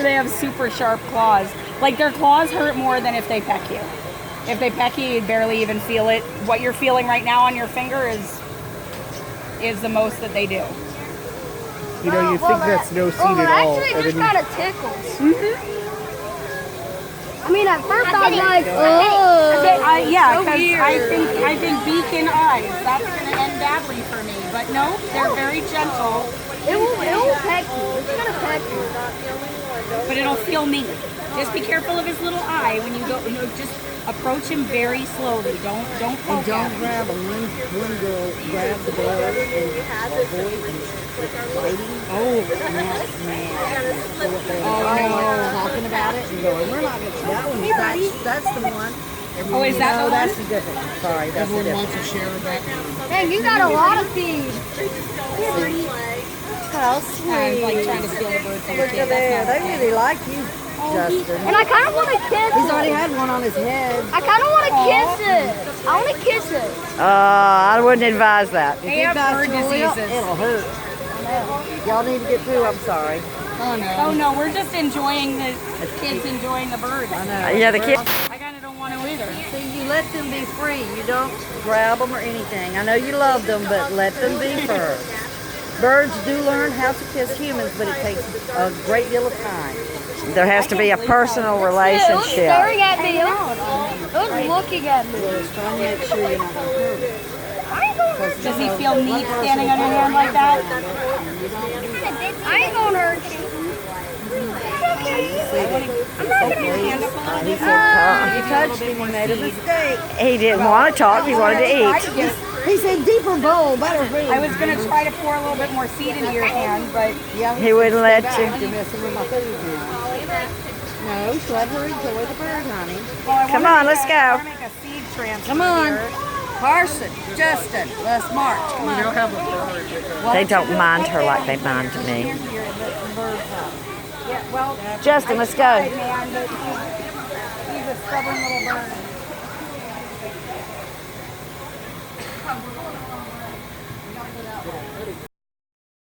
They have super sharp claws. Like their claws hurt more than if they peck you. If they peck you, you'd barely even feel it. What you're feeling right now on your finger is the most that they do. You know, you think that's no seed at all. Actually, it just kind of tickles. Mm-hmm. I mean, at first I was like, oh. Yeah, because I think beak and eyes, that's going to end badly for me. But no, they're very gentle. It will peck you. It's going to peck you. But it'll feel me. Just be careful of his little eye when you go. No, just approach him very slowly. Don't poke Don't him. grab him. One girl grabbed the bird and avoid fighting. Oh, man. Talking about it and going, we're not going to. That one, that's the one. Oh, is that the one? That's the different one. Sorry, that's the different one. Everyone wants to share that. Dang, you got a lot of feed. How sweet. I'm like trying to steal the bird from the Look kid. at that. They really like you, Justin. And I kind of want to kiss He's it. already had one on his head. I kind of want to kiss it. I want to kiss it. I wouldn't advise that. They have bird diseases. It'll hurt. Y'all need to get through. I'm sorry. Oh no, we're just enjoying the kids enjoying the birds. I know. Yeah, the kid. I kind of don't want to either. See, you let them be free. You don't grab them or anything. I know you love them, but let them be first. Birds do learn how to kiss humans, but it takes a great deal of time. There has to be a personal It was relationship. staring at me. It was looking at me. Just trying to make sure you're not going to hurt it. Does he feel neat standing on your hand like that? I ain't going to hurt you. I'm not going to hand up a little You touched him. You made a mistake. He didn't want to talk. He wanted to eat. He said deeper bowl, better food. I was going to try to pour a little bit more seed into your hand, but He wouldn't let you. You're messing with my food now. No, let her enjoy the bird, honey. Come on, let's go. I want to make a seed transfer. Come on. here. Carson, Justin, let's march. Come on. They don't mind her like they mind me. Yeah, well, Justin, let's go. man, but he's a stubborn little bird.